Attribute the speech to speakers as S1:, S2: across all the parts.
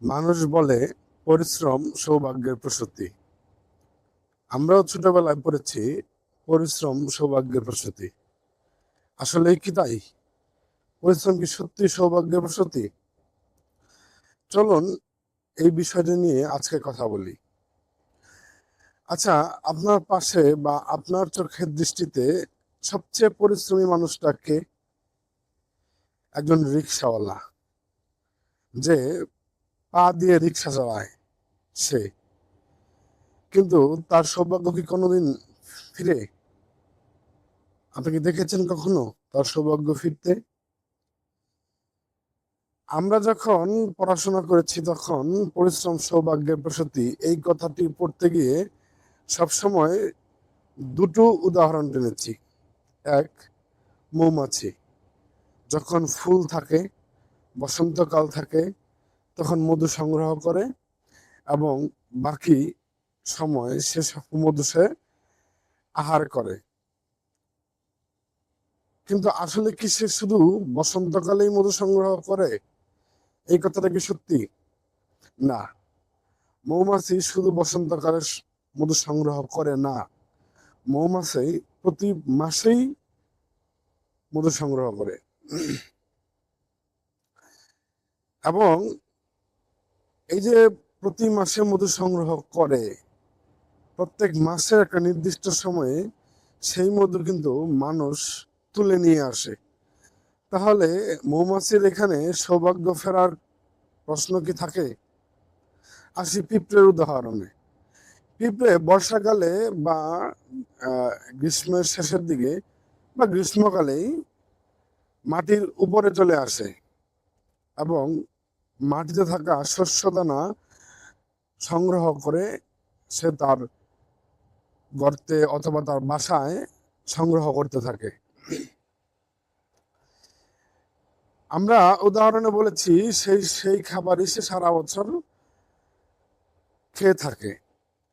S1: মানুষ বলে পরিশ্রম সৌভাগ্যের প্রসূতি। আমরাও ছোটবেলায় পড়েছি পরিশ্রম সৌভাগ্যের প্রসূতি। আসলে কি তাই? পরিশ্রম কি সত্যি সৌভাগ্যের প্রসূতি? চলুন এই বিষয়টা নিয়ে আজকে কথা বলি। আচ্ছা, আপনার পাশে বা আপনার চোখের দৃষ্টিতে সবচেয়ে পরিশ্রমী মানুষটা কে? একজন রিক্সাওয়ালা, যে পা দিয়ে রিক্সা চালায় সে। কিন্তু তার সৌভাগ্য কি কোনোদিন ফিরে? আপনি কি দেখেছেন কখনো তার সৌভাগ্য ফিরতে? আমরা যখন পড়াশোনা করেছি তখন পরিশ্রম সৌভাগ্যের প্রসূতি এই কথাটি পড়তে গিয়ে সবসময় দুটো উদাহরণ টেনেছি। এক, মৌমাছি যখন ফুল থাকে, বসন্তকাল থাকে, তখন মধু সংগ্রহ করে এবং বাকি সময় সে মধু সে আহার করে। কিন্তু আসলে কি সে শুধু বসন্তকালেই মধু সংগ্রহ করে? এই কথাটা কি সত্যি? না, মৌমাছি শুধু বসন্তকালে মধু সংগ্রহ করে না। মৌমাছি প্রতি মাসেই মধু সংগ্রহ করে এবং এই যে প্রতি মাসে মধু সংগ্রহ করে, প্রত্যেক মাসের একটা নির্দিষ্ট সময়ে সেই মধু কিন্তু মানুষ তুলে নিয়ে আসে। তাহলে মৌমাছির এখানে সৌভাগ্য ফেরার প্রশ্ন কি থাকে? আসি পিঁপড়ের উদাহরণে। পিঁপড়ে বর্ষাকালে বা গ্রীষ্মের শেষের দিকে বা গ্রীষ্মকালেই মাটির উপরে চলে আসে এবং মাটিতে থাকা শস্য দানা সংগ্রহ করে সে তার গর্তে অথবা তার বাসায় সংগ্রহ করতে থাকে। আমরা উদাহরণে বলেছি সেই সেই খাবারই সে সারা বছর খেয়ে থাকে।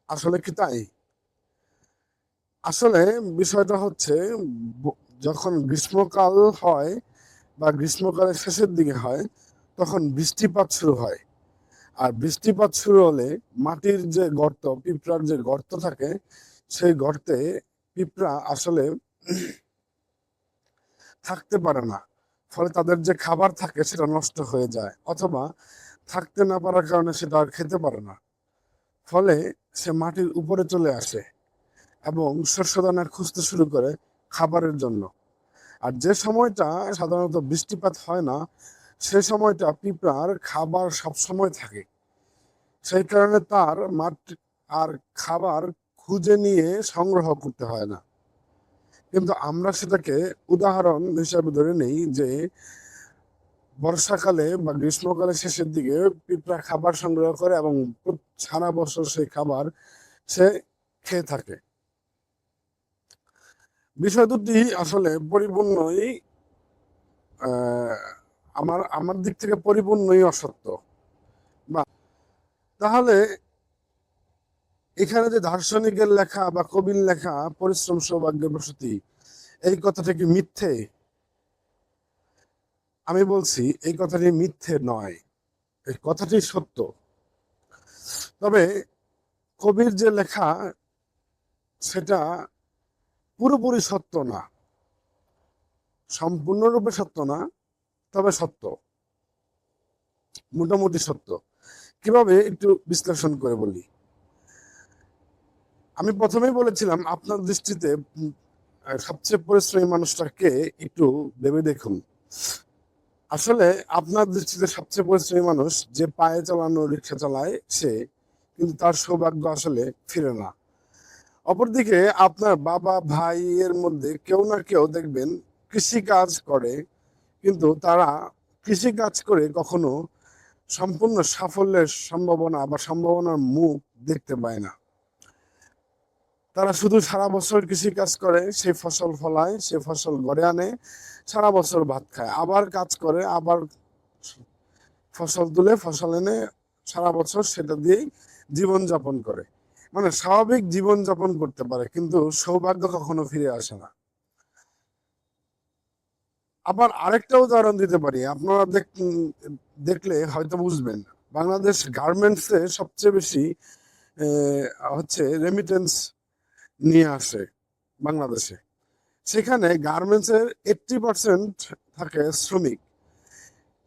S1: আসলে কি তাই? আসলে বিষয়টা হচ্ছে, যখন গ্রীষ্মকাল হয় বা গ্রীষ্মকালের শেষের দিকে হয় তখন বৃষ্টিপাত শুরু হয়। আর বৃষ্টিপাত শুরু হলে মাটির যে গর্ত, পিঁপড়ার যে গর্ত থাকে, সেই গর্তে পিঁপড়া আসলে থাকতে পারে না। ফলে তাদের যে খাবার থাকে সেটা নষ্ট হয়ে যায়, অথবা থাকতে না পারার কারণে সেটা আর খেতে পারে না। ফলে সে মাটির উপরে চলে আসে এবং শস্যদানা খুঁজতে শুরু করে খাবারের জন্য। আর যে সময়টা সাধারণত বৃষ্টিপাত হয় না, সে সময়টা পিঁপড়ার খাবার সব সময় থাকে। সেই কারণে তার মাটি আর খাবার খুঁজে নিয়ে সংগ্রহ করতে হয় না। কিন্তু আমরা সেটাকে উদাহরণ হিসাবে ধরে নেই যে বর্ষাকালে বা গ্রীষ্মকালের শেষের দিকে পিঁপড়া খাবার সংগ্রহ করে এবং সারা বছর সেই খাবার সে খেয়ে থাকে। বিষয় দুটি আসলে পরিপূর্ণই আহ, আমার আমার দিক থেকে পরিপূর্ণই অসত্য। বা তাহলে এখানে যে দার্শনিকের লেখা বা কবির লেখা পরিশ্রম সৌভাগ্যের প্রসূতি, এই কথাটা কি মিথ্যে? আমি বলছি এই কথাটি মিথ্যে নয়, এই কথাটি সত্য। তবে কবির যে লেখা সেটা পুরোপুরি সত্য না, সম্পূর্ণরূপে সত্য না, তবে সত্য, মোটামুটি সত্য। কিভাবে একটু বিশ্লেষণ করে বলি। আমি প্রথমেই বলেছিলাম আপনার দৃষ্টিতে সবচেয়ে পরিশ্রমী মানুষটা কে, একটু ভেবে দেখুন। আসলে আপনার দৃষ্টিতে সবচেয়ে পরিশ্রমী মানুষ যে পায়ে চালানো রিক্সা চালায় সে, কিন্তু তার সৌভাগ্য আসলে ফিরে না। অপরদিকে আপনার বাবা ভাইয়ের মধ্যে কেউ না কেউ দেখবেন কৃষি কাজ করে, কিন্তু তারা কৃষি কাজ করে কখনো সম্পূর্ণ সাফল্যের সম্ভাবনা বা সম্ভাবনার মুখ দেখতে পায় না। তারা শুধু সারা বছর কৃষি কাজ করে, সেই ফসল ফলায়, সে ফসল ঘরে আনে, সারা বছর ভাত খায়, আবার কাজ করে, আবার ফসল তুলে ফসল এনে সারা বছর সেটা দিয়েই জীবন যাপন করে। মানে স্বাভাবিক জীবন যাপন করতে পারে, কিন্তু সৌভাগ্য কখনো ফিরে আসে না। আবার আরেকটা উদাহরণ দিতে পারি, আপনারা দেখলে হয়তো বুঝবেন। বাংলাদেশ গার্মেন্টসে সবচেয়ে বেশি হচ্ছে রেমিটেন্স নিয়ে আসে বাংলাদেশে। সেখানে গার্মেন্টসের 80% থাকে শ্রমিক।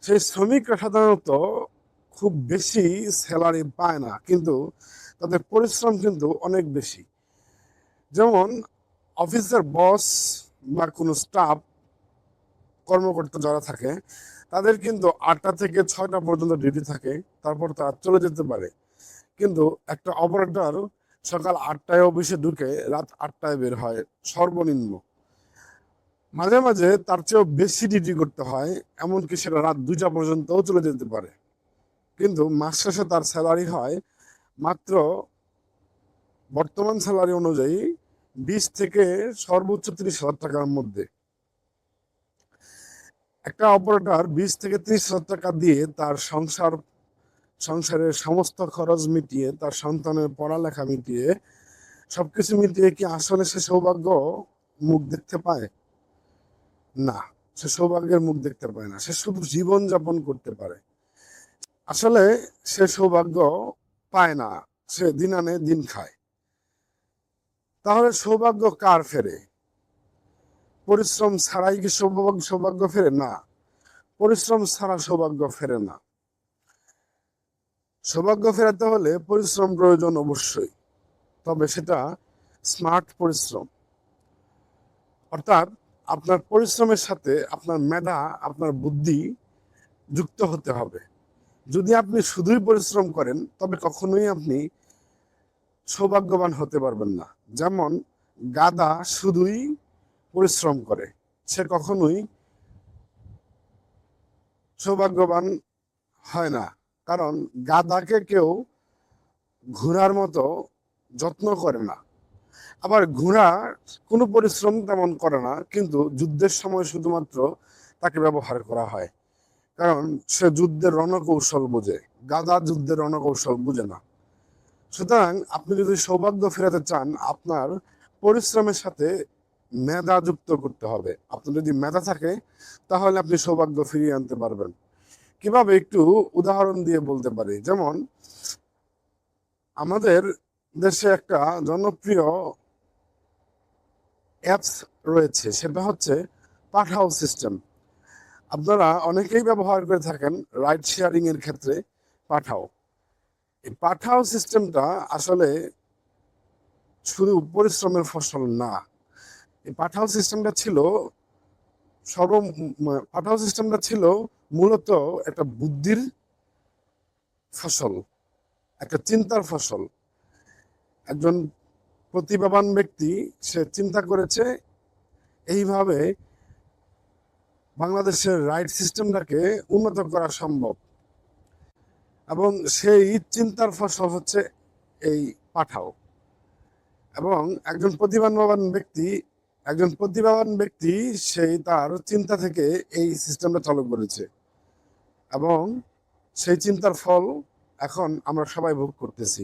S1: সেই শ্রমিকরা সাধারণত খুব বেশি স্যালারি পায় না, কিন্তু তাদের পরিশ্রম কিন্তু অনেক বেশি। যেমন অফিসের বস বা কোনো স্টাফ কর্মকর্তা যারা থাকে, তাদের কিন্তু 8টা থেকে 6টা পর্যন্ত ডিউটি থাকে, তারপর তারা চলে যেতে পারে। কিন্তু একটা অপারেটর সকাল 8টায় অফিসে ঢুকে রাত 8টায় বের হয় সর্বনিম্ন। মাঝে মাঝে তার চেয়েও বেশি ডিউটি করতে হয়, এমনকি সেটা রাত 2টা পর্যন্তও চলে যেতে পারে। কিন্তু মাস শেষে তার স্যালারি হয় মাত্র বর্তমান স্যালারি অনুযায়ী 20 থেকে সর্বোচ্চ 30,000 টাকার মধ্যে। একটা অপারেটর 20 থেকে 30,000 টাকা দিয়ে তার সংসারের সমস্ত খরচ মিটিয়ে, তার সন্তানের পড়ালেখা মিটিয়ে, সবকিছু মিটিয়ে কি আসলে সে সৌভাগ্য মুখ দেখতে পায়? না, সে সৌভাগ্যের মুখ দেখতে পায় না। সে শুধু জীবন যাপন করতে পারে। আসলে সে সৌভাগ্য পায় না, সে দিন আনে দিন খায়। তাহলে সৌভাগ্য কার ফেরে? পরিশ্রম ছাড়াই কি সৌভাগ্য ফেরে? না, পরিশ্রম ছাড়া সৌভাগ্য ফেরে না। সৌভাগ্য ফেরাতে হলে পরিশ্রম প্রয়োজন অবশ্যই, তবে সেটা স্মার্ট পরিশ্রম। অর্থাৎ আপনার পরিশ্রমের সাথে আপনার মেধা, আপনার বুদ্ধি যুক্ত হতে হবে। যদি আপনি শুধুই পরিশ্রম করেন, তবে কখনোই আপনি সৌভাগ্যবান হতে পারবেন না। যেমন গাধা শুধুই পরিশ্রম করে, সে কখনোই সৌভাগ্যবান হয় না। কারণ গাধাকে কেউ ঘোড়ার মতো যত্ন করে না। আবার ঘোড়া কোনো পরিশ্রম তেমন করে না, কিন্তু যুদ্ধের সময় শুধুমাত্র তাকে ব্যবহার করা হয়, কারণ সে যুদ্ধের রণকৌশল বোঝে। গাধা যুদ্ধের রণকৌশল বুঝে না। সুতরাং আপনি যদি সৌভাগ্য ফেরাতে চান, আপনার পরিশ্রমের সাথে মেধা যুক্ত করতে হবে। আপনার যদি মেধা থাকে, তাহলে আপনি সৌভাগ্য ফিরিয়ে আনতে পারবেন। কিভাবে, একটু উদাহরণ দিয়ে বলতে পারি। যেমন আমাদের দেশে একটা জনপ্রিয় অ্যাপস রয়েছে, সেটা হচ্ছে পাঠাও সিস্টেম। আপনারা অনেকেই ব্যবহার করে থাকেন রাইড শেয়ারিং এর ক্ষেত্রে পাঠাও। এই পাঠাও সিস্টেমটা আসলে শুধু পরিশ্রমের ফসল না। এই পাঠাও সিস্টেমটা ছিল মূলত একটা বুদ্ধির ফসল, একটা চিন্তার ফসল। একজন প্রতিভাবান ব্যক্তি সে চিন্তা করেছে এইভাবে বাংলাদেশের রাইড সিস্টেমটাকে উন্নত করা সম্ভব, এবং সেই চিন্তার ফসল হচ্ছে এই পাঠাও। এবং একজন প্রতিভাবান ব্যক্তি সেই তার চিন্তা থেকে এই সিস্টেমটা চালু করেছে, এবং সেই চিন্তার ফল এখন আমরা সবাই ভোগ করতেছি।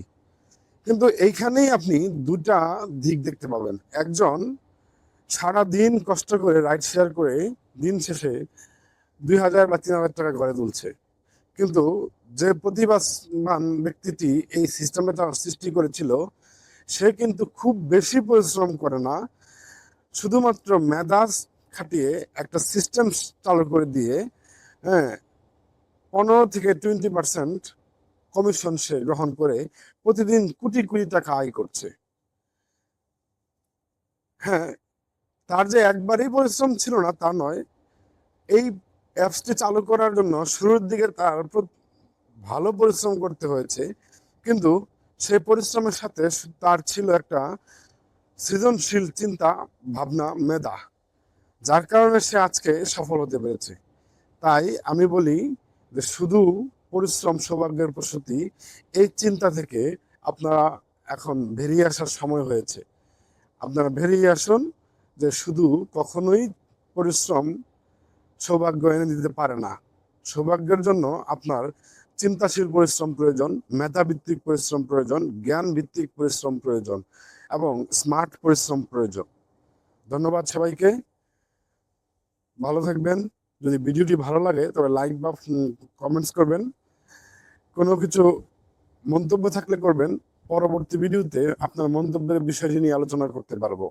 S1: কিন্তু এইখানেই আপনি দুটা দিক দেখতে পাবেন। একজন সারা দিন কষ্ট করে রাইড শেয়ার করে দিন শেষে 2,000 বা 3,000 টাকা ঘরে তুলছে, কিন্তু যে প্রতিভাবান ব্যক্তিটি এই সিস্টেমটা সৃষ্টি করেছিল, সে কিন্তু খুব বেশি পরিশ্রম করে না, শুধুমাত্র মেধা খাটিয়ে একটা সিস্টেম চালু করে দিয়ে, হ্যাঁ, 15 থেকে 20% কমিশন সে গ্রহণ করে প্রতিদিন কোটি কোটি টাকা আয় করছে। হ্যাঁ, তার যে একবারই পরিশ্রম ছিল না তা নয়। এই অ্যাপসটি চালু করার জন্য শুরুর দিকে তার ভালো পরিশ্রম করতে হয়েছে, কিন্তু সেই পরিশ্রমের সাথে তার ছিল একটা সৃজনশীল চিন্তা, ভাবনা, মেধা, যার কারণে সে আজকে সফল হতে পেরেছে। তাই আমি বলি যে শুধু পরিশ্রম সৌভাগ্যের প্রসূতি, এই চিন্তা থেকে আপনারা এখন বেরিয়ে আসার সময় হয়েছে। আপনারা বেরিয়ে আসুন যে শুধু কখনোই পরিশ্রম সৌভাগ্য এনে দিতে পারে না। সৌভাগ্যের জন্য আপনার চিন্তাশীল পরিশ্রম প্রয়োজন, মেধাভিত্তিক পরিশ্রম প্রয়োজন, জ্ঞান ভিত্তিক পরিশ্রম প্রয়োজন, এবং স্মার্ট পরিশ্রম প্রয়োজন। ধন্যবাদ সবাইকে, ভালো থাকবেন। যদি ভিডিওটি ভালো লাগে তবে লাইক বা কমেন্টস করবেন। কোনো কিছু মন্তব্য থাকলে করবেন, পরবর্তী ভিডিওতে আপনার মন্তব্যের বিষয়টি নিয়ে আলোচনা করতে পারবো।